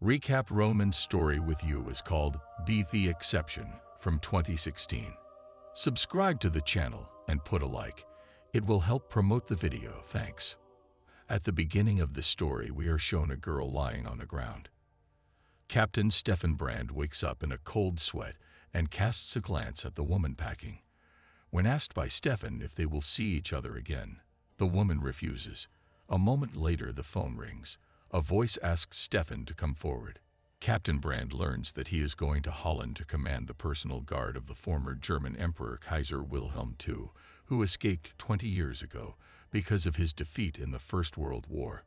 Recap Roman's story with you is called Be the Exception from 2016. Subscribe to the channel and put a like. It will help promote the video, thanks. At the beginning of the story, we are shown a girl lying on the ground. Captain Stefan Brand wakes up in a cold sweat and casts a glance at the woman packing. When asked by Stefan if they will see each other again, the woman refuses. A moment later, the phone rings. A voice asks Stefan to come forward. Captain Brand learns that he is going to Holland to command the personal guard of the former German Emperor Kaiser Wilhelm II, who escaped 20 years ago because of his defeat in the First World War.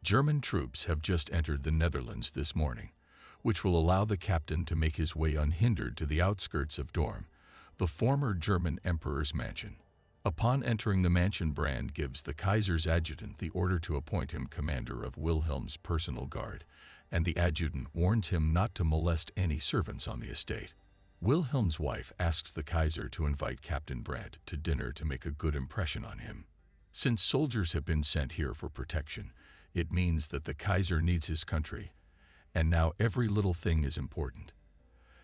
German troops have just entered the Netherlands this morning, which will allow the captain to make his way unhindered to the outskirts of Dorm, the former German emperor's mansion. Upon entering the mansion, Brand gives the Kaiser's adjutant the order to appoint him commander of Wilhelm's personal guard, and the adjutant warns him not to molest any servants on the estate. Wilhelm's wife asks the Kaiser to invite Captain Brand to dinner to make a good impression on him. Since soldiers have been sent here for protection, it means that the Kaiser needs his country, and now every little thing is important.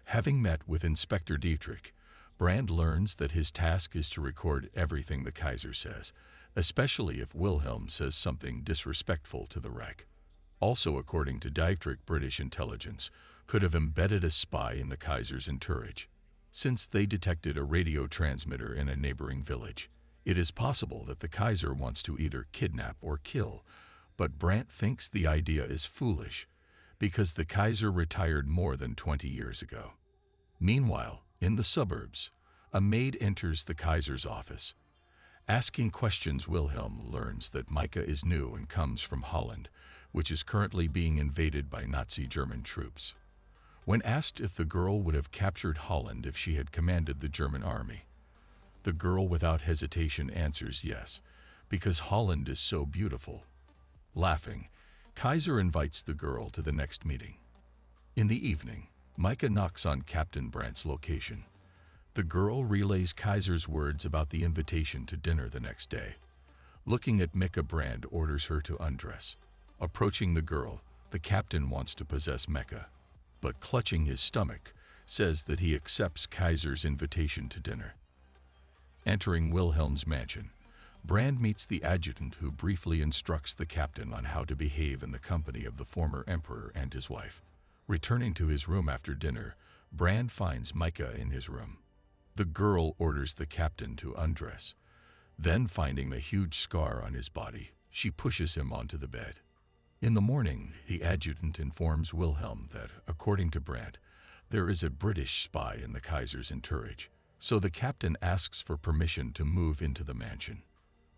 Having met with Inspector Dietrich, Brand learns that his task is to record everything the Kaiser says, especially if Wilhelm says something disrespectful to the wreck. Also, according to Dietrich, British intelligence could have embedded a spy in the Kaiser's entourage. Since they detected a radio transmitter in a neighboring village, it is possible that the Kaiser wants to either kidnap or kill, but Brand thinks the idea is foolish because the Kaiser retired more than 20 years ago. Meanwhile, in the suburbs, a maid enters the Kaiser's office. Asking questions, Wilhelm learns that Micah is new and comes from Holland, which is currently being invaded by Nazi German troops. When asked if the girl would have captured Holland if she had commanded the German army, the girl without hesitation answers yes, because Holland is so beautiful. Laughing, Kaiser invites the girl to the next meeting. In the evening, Micah knocks on Captain Brandt's location. The girl relays Kaiser's words about the invitation to dinner the next day. Looking at Micah, Brand orders her to undress. Approaching the girl, the captain wants to possess Micah, but clutching his stomach, says that he accepts Kaiser's invitation to dinner. Entering Wilhelm's mansion, Brand meets the adjutant, who briefly instructs the captain on how to behave in the company of the former emperor and his wife. Returning to his room after dinner, Brand finds Micah in his room. The girl orders the captain to undress. Then, finding the huge scar on his body, she pushes him onto the bed. In the morning, the adjutant informs Wilhelm that, according to Brand, there is a British spy in the Kaiser's entourage, so the captain asks for permission to move into the mansion.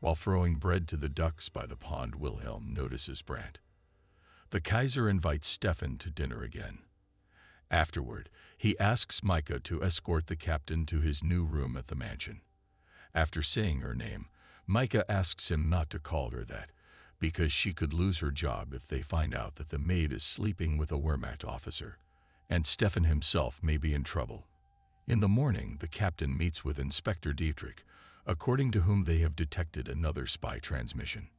While throwing bread to the ducks by the pond, Wilhelm notices Brand. The Kaiser invites Stefan to dinner again. Afterward, he asks Micah to escort the captain to his new room at the mansion. After saying her name, Micah asks him not to call her that, because she could lose her job if they find out that the maid is sleeping with a Wehrmacht officer, and Stefan himself may be in trouble. In the morning, the captain meets with Inspector Dietrich, according to whom they have detected another spy transmission.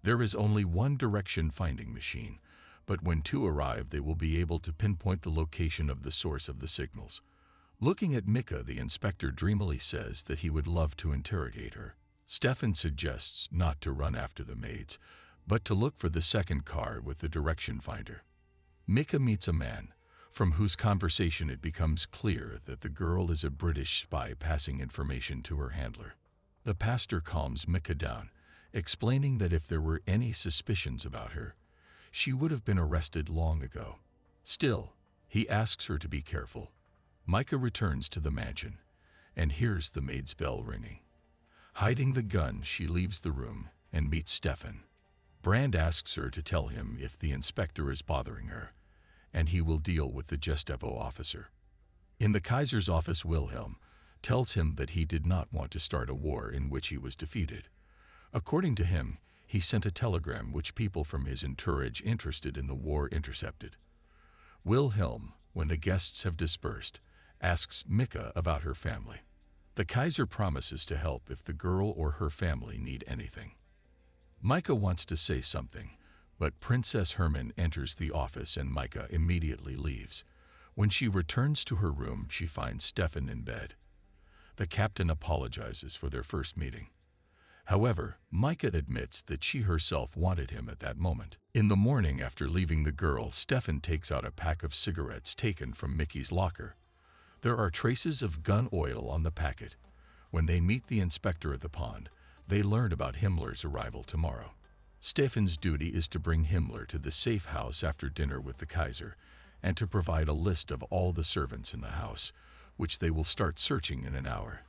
There is only one direction finding machine, but when two arrive, they will be able to pinpoint the location of the source of the signals. Looking at Micah, the inspector dreamily says that he would love to interrogate her. Stefan suggests not to run after the maids, but to look for the second car with the direction finder. Micah meets a man, from whose conversation it becomes clear that the girl is a British spy passing information to her handler. The pastor calms Micah down, explaining that if there were any suspicions about her, she would have been arrested long ago. Still, he asks her to be careful. Micah returns to the mansion and hears the maid's bell ringing. Hiding the gun, she leaves the room and meets Stefan. Brand asks her to tell him if the inspector is bothering her, and he will deal with the Gestapo officer. In the Kaiser's office, Wilhelm tells him that he did not want to start a war in which he was defeated. According to him, he sent a telegram which people from his entourage interested in the war intercepted. Wilhelm, when the guests have dispersed, asks Micah about her family. The Kaiser promises to help if the girl or her family need anything. Micah wants to say something, But Princess Herman enters the office and Micah immediately leaves. When she returns to her room, she finds Stefan in bed. The captain apologizes for their first meeting. However, Micah admits that she herself wanted him at that moment. In the morning after leaving the girl, Stefan takes out a pack of cigarettes taken from Mickey's locker. There are traces of gun oil on the packet. When they meet the inspector at the pond, they learn about Himmler's arrival tomorrow. Stefan's duty is to bring Himmler to the safe house after dinner with the Kaiser and to provide a list of all the servants in the house, which they will start searching in an hour.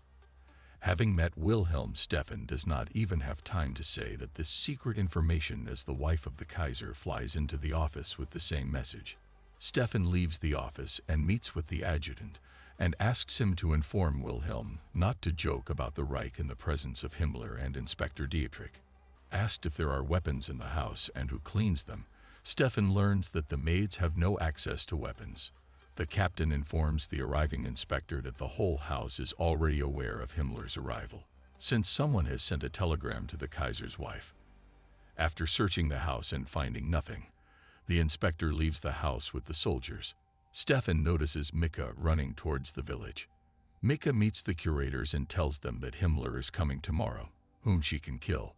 Having met Wilhelm, Stefan does not even have time to say that this secret information as the wife of the Kaiser flies into the office with the same message. Stefan leaves the office and meets with the adjutant and asks him to inform Wilhelm not to joke about the Reich in the presence of Himmler and Inspector Dietrich. Asked if there are weapons in the house and who cleans them, Stefan learns that the maids have no access to weapons. The captain informs the arriving inspector that the whole house is already aware of Himmler's arrival, since someone has sent a telegram to the Kaiser's wife. After searching the house and finding nothing, the inspector leaves the house with the soldiers. Stefan notices Micah running towards the village. Micah meets the curators and tells them that Himmler is coming tomorrow, whom she can kill.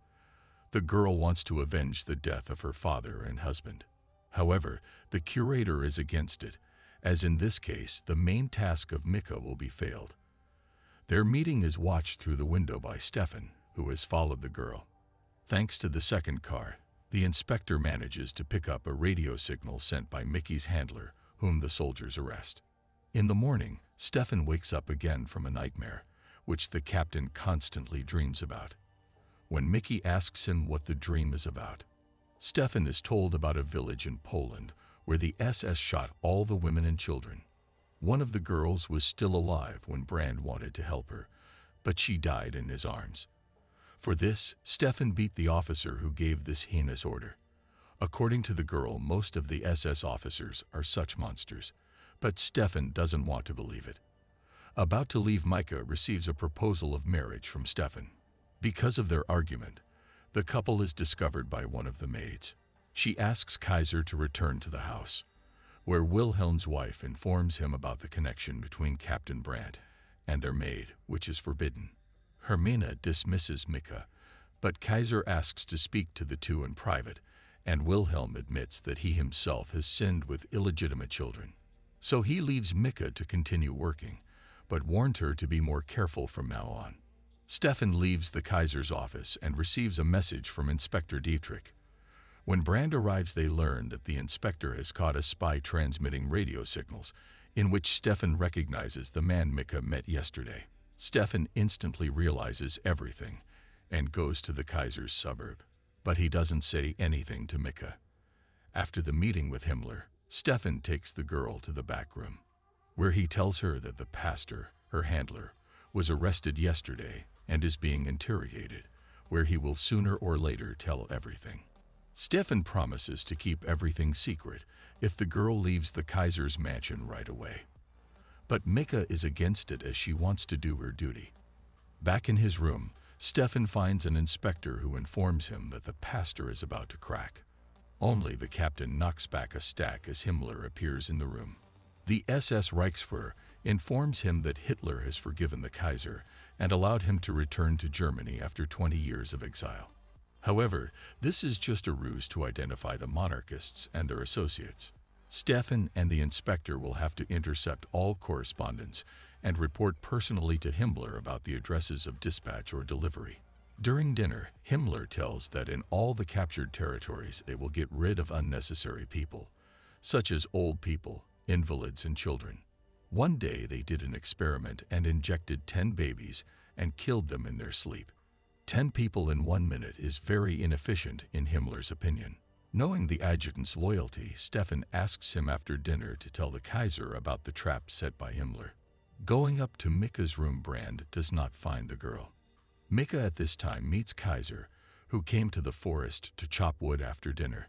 The girl wants to avenge the death of her father and husband. However, the curator is against it, as in this case, the main task of Micah will be failed. Their meeting is watched through the window by Stefan, who has followed the girl. Thanks to the second car, the inspector manages to pick up a radio signal sent by Mickey's handler, whom the soldiers arrest. In the morning, Stefan wakes up again from a nightmare, which the captain constantly dreams about. When Mickey asks him what the dream is about, Stefan is told about a village in Poland where the SS shot all the women and children. One of the girls was still alive when Brand wanted to help her, but she died in his arms. For this, Stefan beat the officer who gave this heinous order. According to the girl, most of the SS officers are such monsters, but Stefan doesn't want to believe it. About to leave, Micah receives a proposal of marriage from Stefan. Because of their argument, the couple is discovered by one of the maids. She asks Kaiser to return to the house, where Wilhelm's wife informs him about the connection between Captain Brandt and their maid, which is forbidden. Hermina dismisses Micah, but Kaiser asks to speak to the two in private, and Wilhelm admits that he himself has sinned with illegitimate children. So he leaves Micah to continue working, but warned her to be more careful from now on. Stefan leaves the Kaiser's office and receives a message from Inspector Dietrich. When Brand arrives, they learn that the inspector has caught a spy transmitting radio signals, in which Stefan recognizes the man Micah met yesterday. Stefan instantly realizes everything and goes to the Kaiser's suburb, but he doesn't say anything to Micah. After the meeting with Himmler, Stefan takes the girl to the back room, where he tells her that the pastor, her handler, was arrested yesterday and is being interrogated, where he will sooner or later tell everything. Stefan promises to keep everything secret if the girl leaves the Kaiser's mansion right away. But Micah is against it as she wants to do her duty. Back in his room, Stefan finds an inspector who informs him that the pastor is about to crack. Only the captain knocks back a stack as Himmler appears in the room. The SS Reichsführer informs him that Hitler has forgiven the Kaiser and allowed him to return to Germany after 20 years of exile. However, this is just a ruse to identify the monarchists and their associates. Stefan and the inspector will have to intercept all correspondence and report personally to Himmler about the addresses of dispatch or delivery. During dinner, Himmler tells that in all the captured territories they will get rid of unnecessary people, such as old people, invalids, and children. One day they did an experiment and injected 10 babies and killed them in their sleep. 10 people in 1 minute is very inefficient in Himmler's opinion. Knowing the adjutant's loyalty, Stefan asks him after dinner to tell the Kaiser about the trap set by Himmler. Going up to Micah's room, Brand does not find the girl. Micah at this time meets Kaiser, who came to the forest to chop wood after dinner.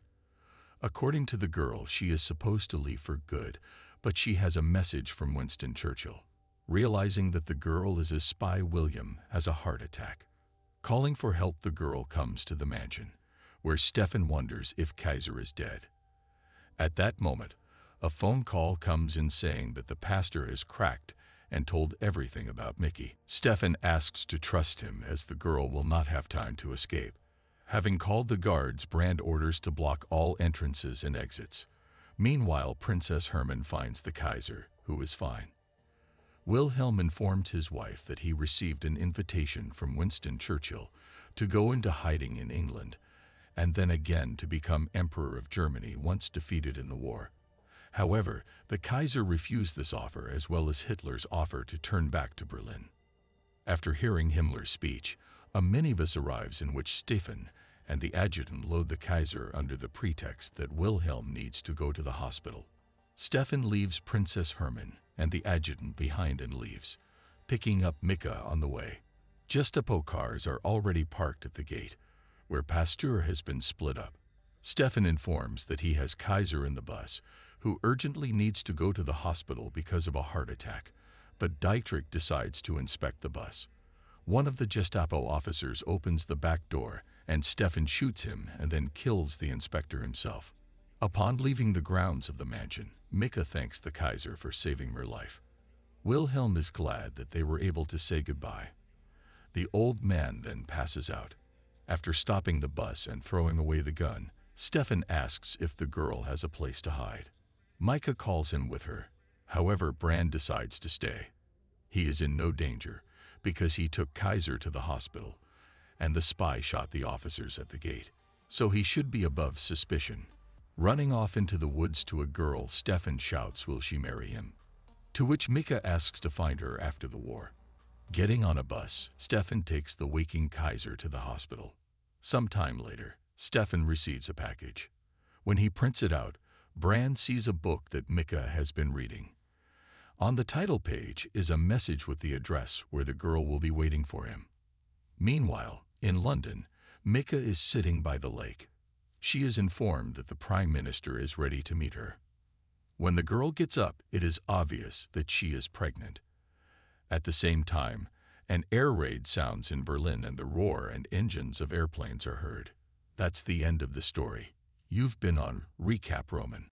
According to the girl, she is supposed to leave for good, but she has a message from Winston Churchill. Realizing that the girl is a spy, William has a heart attack. Calling for help, the girl comes to the mansion, where Stefan wonders if Kaiser is dead. At that moment, a phone call comes in saying that the pastor is cracked and told everything about Mickey. Stefan asks to trust him as the girl will not have time to escape. Having called the guards, Brand orders to block all entrances and exits. Meanwhile, Princess Hermann finds the Kaiser, who is fine. Wilhelm informed his wife that he received an invitation from Winston Churchill to go into hiding in England, and then again to become Emperor of Germany once defeated in the war. However, the Kaiser refused this offer as well as Hitler's offer to turn back to Berlin. After hearing Himmler's speech, a minibus arrives in which Stefan and the adjutant load the Kaiser under the pretext that Wilhelm needs to go to the hospital. Stefan leaves Princess Hermann and the adjutant behind and leaves, picking up Mika on the way. Gestapo cars are already parked at the gate, where Pasteur has been split up. Stefan informs that he has Kaiser in the bus, who urgently needs to go to the hospital because of a heart attack, but Dietrich decides to inspect the bus. One of the Gestapo officers opens the back door, and Stefan shoots him and then kills the inspector himself. Upon leaving the grounds of the mansion, Mika thanks the Kaiser for saving her life. Wilhelm is glad that they were able to say goodbye. The old man then passes out. After stopping the bus and throwing away the gun, Stefan asks if the girl has a place to hide. Micah calls him with her. However, Brand decides to stay. He is in no danger because he took Kaiser to the hospital, and the spy shot the officers at the gate, so he should be above suspicion. Running off into the woods to a girl, Stefan shouts, "Will she marry him?" To which Mika asks to find her after the war. Getting on a bus, Stefan takes the waking Kaiser to the hospital. Some time later, Stefan receives a package. When he prints it out, Brand sees a book that Mika has been reading. On the title page is a message with the address where the girl will be waiting for him. Meanwhile, in London, Mika is sitting by the lake. She is informed that the Prime Minister is ready to meet her. When the girl gets up, it is obvious that she is pregnant. At the same time, an air raid sounds in Berlin and the roar and engines of airplanes are heard. That's the end of the story. You've been on Recap Roman.